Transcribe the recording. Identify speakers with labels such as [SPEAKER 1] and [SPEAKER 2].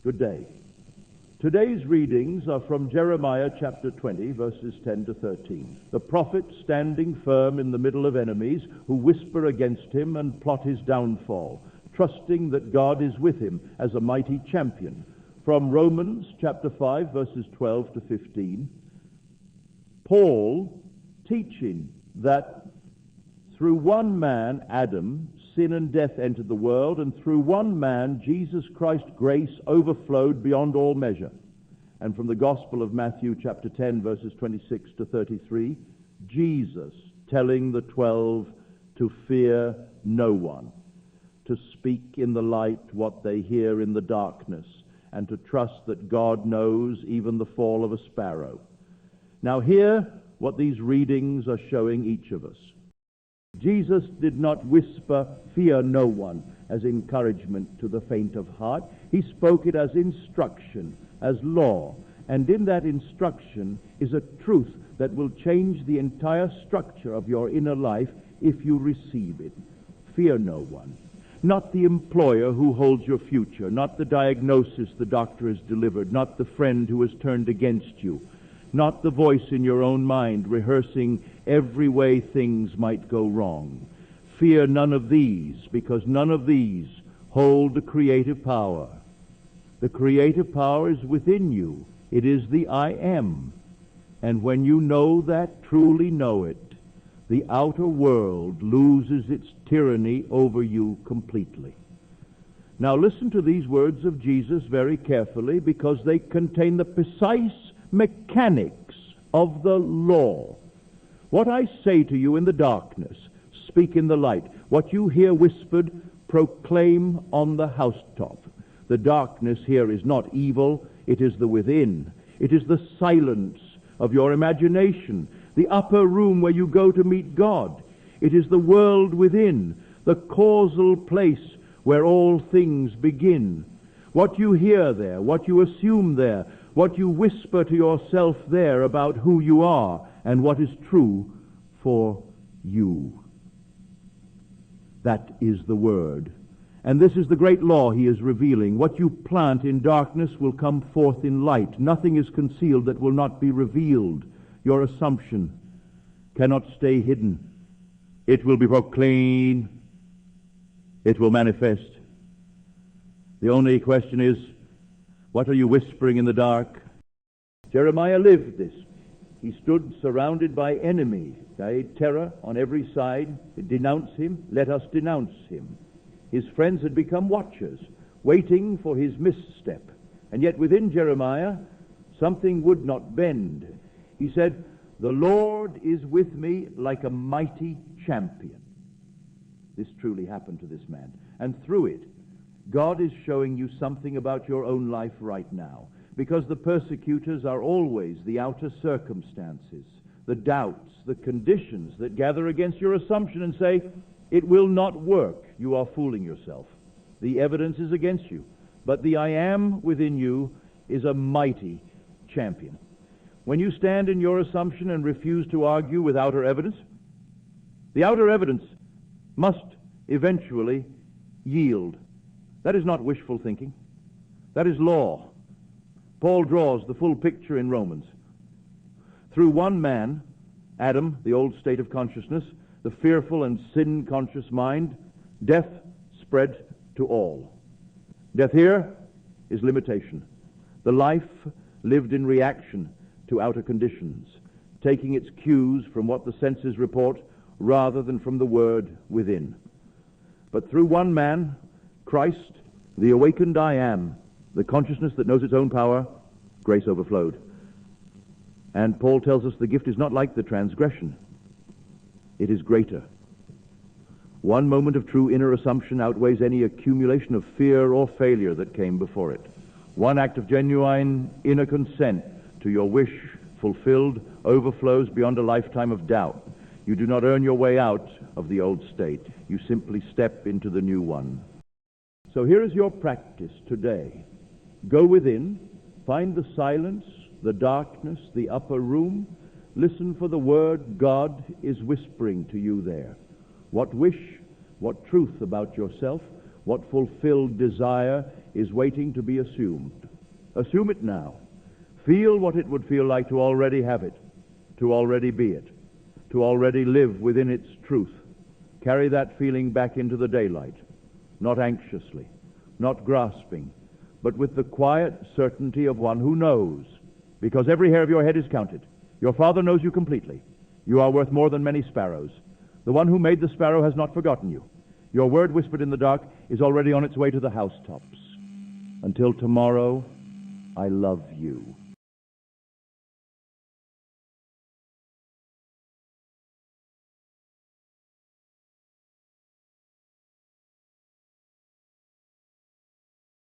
[SPEAKER 1] Good day. Today's readings are from Jeremiah chapter 20, verses 10 to 13. The prophet standing firm in the middle of enemies who whisper against him and plot his downfall, trusting that God is with him as a mighty champion. From Romans chapter 5, verses 12 to 15. Paul teaching that through one man, Adam, sin and death entered the world, and through one man, Jesus Christ, grace overflowed beyond all measure. And from the Gospel of Matthew chapter 10, verses 26 to 33, Jesus telling the 12 to fear no one, to speak in the light what they hear in the darkness, and to trust that God knows even the fall of a sparrow. Now hear what these readings are showing each of us. Jesus did not whisper, "Fear no one," as encouragement to the faint of heart. He spoke it as instruction, as law. And in that instruction is a truth that will change the entire structure of your inner life if you receive it. Fear no one. Not the employer who holds your future, not the diagnosis the doctor has delivered, not the friend who has turned against you, not the voice in your own mind rehearsing every way things might go wrong. Fear none of these, because none of these hold the creative power. The creative power is within you. It is the I am. And when you know that, truly know it, the outer world loses its tyranny over you completely. Now listen to these words of Jesus very carefully, because they contain the precise mechanics of the law. What I say to you in the darkness, speak in the light. What you hear whispered, proclaim on the housetop. The darkness here is not evil, it is the within. It is the silence of your imagination, the upper room where you go to meet God. It is the world within, the causal place where all things begin. What you hear there, what you assume there, what you whisper to yourself there about who you are and what is true for you. That is the Word. And this is the great law he is revealing. What you plant in darkness will come forth in light. Nothing is concealed that will not be revealed. Your assumption cannot stay hidden. It will be proclaimed. It will manifest. The only question is, what are you whispering in the dark? Jeremiah lived this. He stood surrounded by enemies, terror on every side. Denounce him, let us denounce him. His friends had become watchers, waiting for his misstep. And yet within Jeremiah, something would not bend. He said, "The Lord is with me like a mighty champion." This truly happened to this man. And through it, God is showing you something about your own life right now, because the persecutors are always the outer circumstances, the doubts, the conditions that gather against your assumption and say, "It will not work. You are fooling yourself. The evidence is against you." But the I am within you is a mighty champion. When you stand in your assumption and refuse to argue with outer evidence, the outer evidence must eventually yield. That is not wishful thinking. That is law. Paul draws the full picture in Romans. Through one man, Adam, the old state of consciousness, the fearful and sin-conscious mind, death spread to all. Death here is limitation. The life lived in reaction to outer conditions, taking its cues from what the senses report rather than from the word within. But through one man, Christ, the awakened I am, the consciousness that knows its own power, grace overflowed. And Paul tells us the gift is not like the transgression. It is greater. One moment of true inner assumption outweighs any accumulation of fear or failure that came before it. One act of genuine inner consent to your wish fulfilled overflows beyond a lifetime of doubt. You do not earn your way out of the old state. You simply step into the new one. So here is your practice today. Go within, find the silence, the darkness, the upper room. Listen for the word God is whispering to you there. What wish, what truth about yourself, what fulfilled desire is waiting to be assumed. Assume it now. Feel what it would feel like to already have it, to already be it, to already live within its truth. Carry that feeling back into the daylight, not anxiously, not grasping, but with the quiet certainty of one who knows, because every hair of your head is counted. Your Father knows you completely. You are worth more than many sparrows. The one who made the sparrow has not forgotten you. Your word whispered in the dark is already on its way to the housetops. Until tomorrow, I love you.